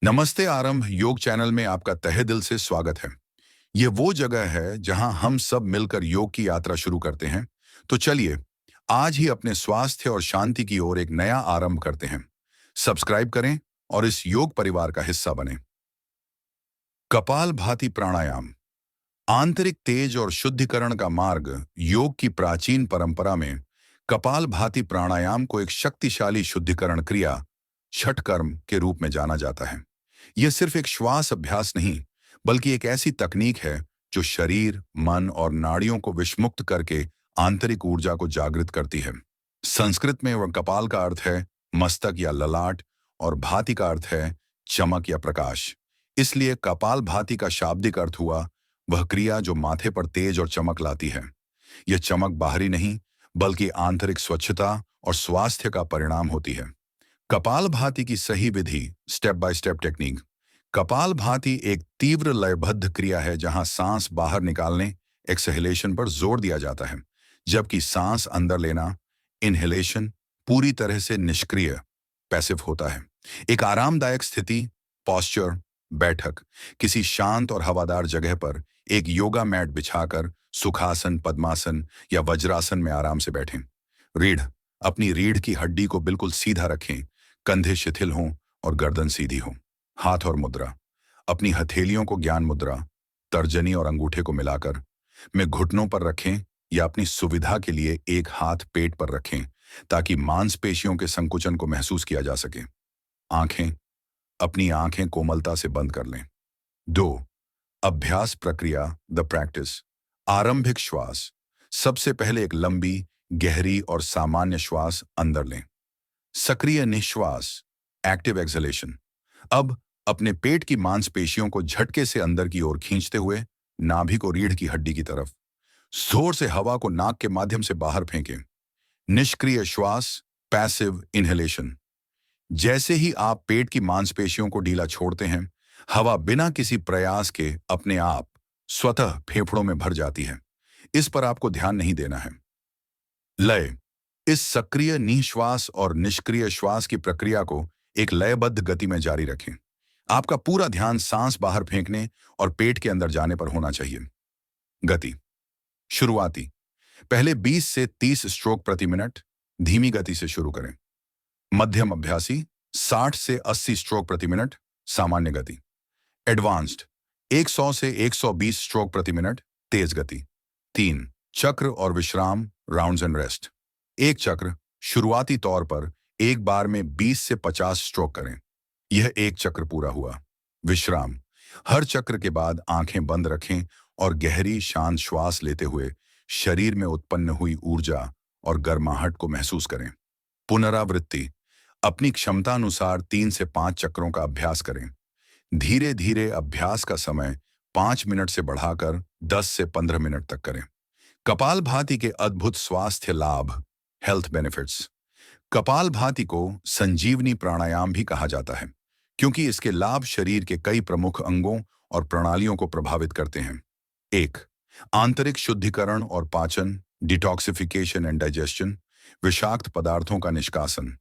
नमस्ते आरंभ योग चैनल में आपका तहे दिल से स्वागत है। ये वो जगह है जहां हम सब मिलकर योग की यात्रा शुरू करते हैं। तो चलिए आज ही अपने स्वास्थ्य और शांति की ओर एक नया आरंभ करते हैं। सब्सक्राइब करें और इस योग परिवार का हिस्सा बनें। कपाल भाती प्राणायाम आंतरिक तेज और शुद्धिकरण का मार्ग। योग की प्राचीन परंपरा में कपाल भाती प्राणायाम को एक शक्तिशाली शुद्धिकरण क्रिया छठ कर्म के रूप में जाना जाता है। यह सिर्फ एक श्वास अभ्यास नहीं, बल्कि एक ऐसी तकनीक है जो शरीर, मन और नाड़ियों को विषमुक्त करके आंतरिक ऊर्जा को जागृत करती है। संस्कृत में वह कपाल का अर्थ है मस्तक या ललाट और भाति का अर्थ है चमक या प्रकाश। इसलिए कपाल भाति का शाब्दिक अर्थ हुआ वह क्रिया जो माथे पर तेज और चमक लाती है। यह चमक बाहरी नहीं, बल्कि आंतरिक स्वच्छता और स्वास्थ्य का परिणाम होती है। कपाल भाति की सही विधि, स्टेप बाय स्टेप टेक्निक। कपाल भाति एक तीव्र लयबद्ध क्रिया है जहां सांस बाहर निकालने, एक्सहेलेशन पर जोर दिया जाता है, जबकि सांस अंदर लेना, इनहेलेशन, पूरी तरह से निष्क्रिय, पैसिव होता है। एक आरामदायक स्थिति, पॉस्चर, बैठक, किसी शांत और हवादार जगह पर एक योगा मैट बिछाकर सुखासन, पद्मासन या वज्रासन में आराम से बैठें। रीढ़, अपनी रीढ़ की हड्डी को बिल्कुल सीधा रखें, कंधे शिथिल हों और गर्दन सीधी हो। हाथ और मुद्रा, अपनी हथेलियों को ज्ञान मुद्रा, तर्जनी और अंगूठे को मिलाकर में घुटनों पर रखें या अपनी सुविधा के लिए एक हाथ पेट पर रखें ताकि मांसपेशियों के संकुचन को महसूस किया जा सके। आंखें, अपनी आंखें कोमलता से बंद कर लें। 2. अभ्यास प्रक्रिया, द प्रैक्टिस। आरंभिक श्वास, सबसे पहले एक लंबी, गहरी और सामान्य श्वास अंदर लें। सक्रिय निश्वास, एक्टिव एक्सहेलेशन। अब अपने पेट की मांसपेशियों को झटके से अंदर की ओर खींचते हुए नाभि को रीढ़ की हड्डी की तरफ जोर से हवा को नाक के माध्यम से बाहर फेंकें। निष्क्रिय श्वास, पैसिव इनहेलेशन। जैसे ही आप पेट की मांसपेशियों को ढीला छोड़ते हैं, हवा बिना किसी प्रयास के अपने आप स्वतः फेफड़ों में भर जाती है। इस पर आपको ध्यान नहीं देना है। लय, इस सक्रिय निश्वास और निष्क्रिय श्वास की प्रक्रिया को एक लयबद्ध गति में जारी रखें। आपका पूरा ध्यान सांस बाहर फेंकने और पेट के अंदर जाने पर होना चाहिए। गति, शुरुआती, पहले 20 से 30 स्ट्रोक प्रति मिनट धीमी गति से शुरू करें। मध्यम अभ्यासी 60 से 80 स्ट्रोक प्रति मिनट सामान्य गति। एडवांस्ड 100 से 120 स्ट्रोक प्रति मिनट तेज गति। 3. चक्र और विश्राम, राउंड्स एंड रेस्ट। एक चक्र, शुरुआती तौर पर एक बार में 20 से 50 स्ट्रोक करें। यह एक चक्र पूरा हुआ। विश्राम, हर चक्र के बाद आंखें बंद रखें और गहरी शांत श्वास लेते हुए शरीर में उत्पन्न हुई ऊर्जा और गर्माहट को महसूस करें। पुनरावृत्ति, अपनी क्षमता अनुसार 3 से 5 चक्रों का अभ्यास करें। धीरे धीरे अभ्यास का समय 5 मिनट से बढ़ाकर 10 से 15 मिनट तक करें। कपालभाति के अद्भुत स्वास्थ्य लाभ, हेल्थ बेनिफिट्स। कपालभाति को संजीवनी प्राणायाम भी कहा जाता है, क्योंकि इसके लाभ शरीर के कई प्रमुख अंगों और प्रणालियों को प्रभावित करते हैं। 1. आंतरिक शुद्धिकरण और पाचन, डिटॉक्सिफिकेशन एंड डाइजेशन, विषाक्त पदार्थों का निष्कासन।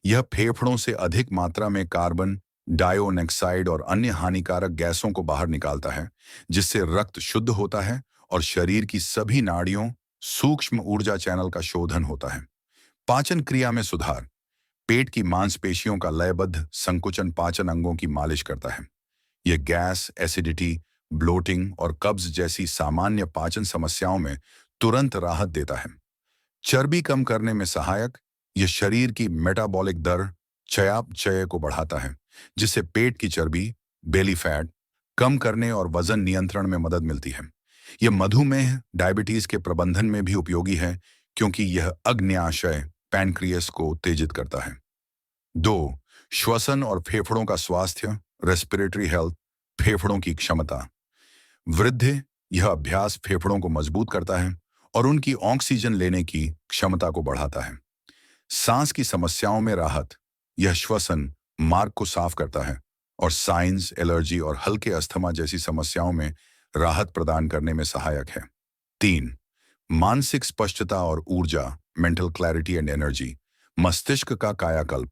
यह फेफड़ों से अधिक मात्रा में कार्बन डाइऑक्साइड और अन्य हानिकारक गैसों को बाहर निकालता है, जिससे रक्त शुद्ध होता है और शरीर की सभी नाड़ियों, सूक्ष्म ऊर्जा चैनल का शोधन होता है। पाचन क्रिया में सुधार, पेट की मांसपेशियों का लयबद्ध संकुचन पाचन अंगों की मालिश करता है। यह गैस, एसिडिटी, ब्लोटिंग और कब्ज जैसी सामान्य पाचन समस्याओं में तुरंत राहत देता है। चर्बी कम करने में सहायक, यह शरीर की मेटाबॉलिक दर, चयापचय को बढ़ाता है, जिससे पेट की चर्बी, बेली फैट कम करने और वजन नियंत्रण में मदद मिलती है। यह मधुमेह, डायबिटीज के प्रबंधन में भी उपयोगी है, क्योंकि यह अग्न्याशय, पैनक्रियास को उत्तेजित करता है। 2. श्वसन और फेफड़ों का स्वास्थ्य, रेस्पिरेटरी हेल्थ, फेफड़ों की क्षमता वृद्धि। यह अभ्यास फेफड़ों को मजबूत करता है और उनकी ऑक्सीजन लेने की क्षमता को बढ़ाता है। सांस की समस्याओं में राहत, यह श्वसन मार्ग को साफ करता है और साइनस, एलर्जी और हल्के अस्थमा जैसी समस्याओं में राहत प्रदान करने में सहायक है। 3. मानसिक स्पष्टता और ऊर्जा, मेंटल क्लैरिटी एंड एनर्जी, मस्तिष्क का कायाकल्प।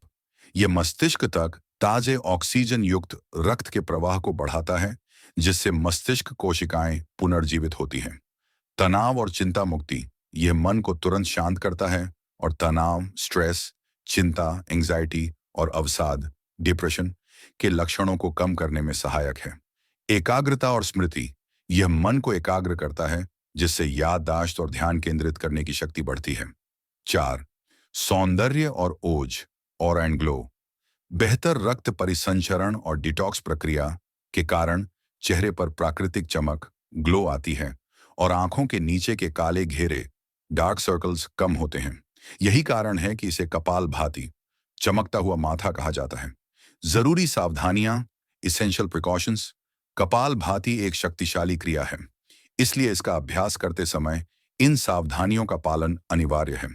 यह मस्तिष्क तक ताजे ऑक्सीजन युक्त रक्त के प्रवाह को बढ़ाता है, जिससे मस्तिष्क कोशिकाएं पुनर्जीवित होती हैं। तनाव और चिंता मुक्ति, यह मन को तुरंत शांत करता है और तनाव, स्ट्रेस, चिंता, एंजाइटी और अवसाद, डिप्रेशन के लक्षणों को कम करने में सहायक है। एकाग्रता और स्मृति, यह मन को एकाग्र करता है, जिससे याददाश्त और ध्यान केंद्रित करने की शक्ति बढ़ती है। 4. सौंदर्य और ओज, ऑरा एंड ग्लो, बेहतर रक्त परिसंचरण और डिटॉक्स प्रक्रिया के कारण चेहरे पर प्राकृतिक चमक, ग्लो आती है और आंखों के नीचे के काले घेरे, डार्क सर्कल्स कम होते हैं। यही कारण है कि इसे कपालभाति, चमकता हुआ माथा कहा जाता है। जरूरी सावधानियां, इसेंशियल प्रिकॉशंस, कपालभाति एक शक्तिशाली क्रिया है, इसलिए इसका अभ्यास करते समय इन सावधानियों का पालन अनिवार्य है।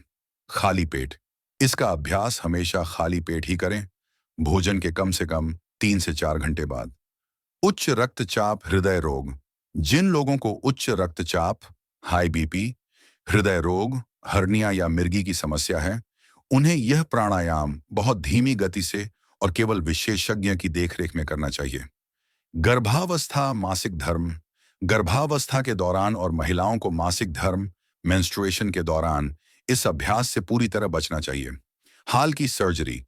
खाली पेट, इसका अभ्यास हमेशा खाली पेट ही करें, भोजन के कम से कम 3 से 4 घंटे बाद। उच्च रक्तचाप, हृदय रोग, जिन लोगों को उच्च रक्तचाप, हाई बीपी, हृदय रोग, हर्निया या मिर्गी की समस्या है, उन्हें यह प्राणायाम बहुत धीमी गति से और केवल विशेषज्ञ की देखरेख में करना चाहिए। गर्भावस्था, मासिक धर्म, गर्भावस्था के दौरान और महिलाओं को मासिक धर्म, मेंस्ट्रुएशन के दौरान इस अभ्यास से पूरी तरह बचना चाहिए। हाल की सर्जरी,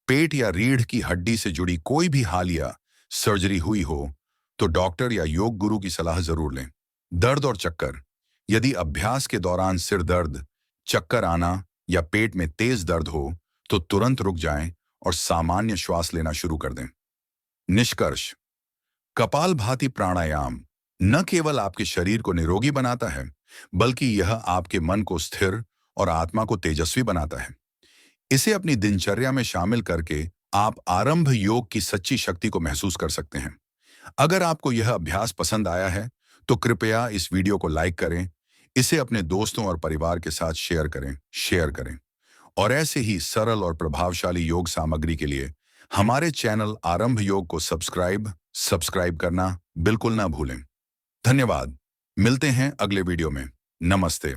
पेट या रीढ़ की हड्डी से जुड़ी कोई भी हालिया सर्जरी हुई हो तो डॉक्टर या योग गुरु की सलाह जरूर लें। दर्द और चक्कर, यदि अभ्यास के दौरान सिर दर्द, चक्कर आना या पेट में तेज दर्द हो तो तुरंत रुक जाएं और सामान्य श्वास लेना शुरू कर दें। निष्कर्ष, कपालभाति प्राणायाम न केवल आपके शरीर को निरोगी बनाता है, बल्कि यह आपके मन को स्थिर और आत्मा को तेजस्वी बनाता है। इसे अपनी दिनचर्या में शामिल करके आप आरंभ योग की सच्ची शक्ति को महसूस कर सकते हैं। अगर आपको यह अभ्यास पसंद आया है तो कृपया इस वीडियो को लाइक करें, इसे अपने दोस्तों और परिवार के साथ शेयर करें और ऐसे ही सरल और प्रभावशाली योग सामग्री के लिए हमारे चैनल आरंभ योग को सब्सक्राइब करना बिल्कुल ना भूलें। धन्यवाद। मिलते हैं अगले वीडियो में। नमस्ते।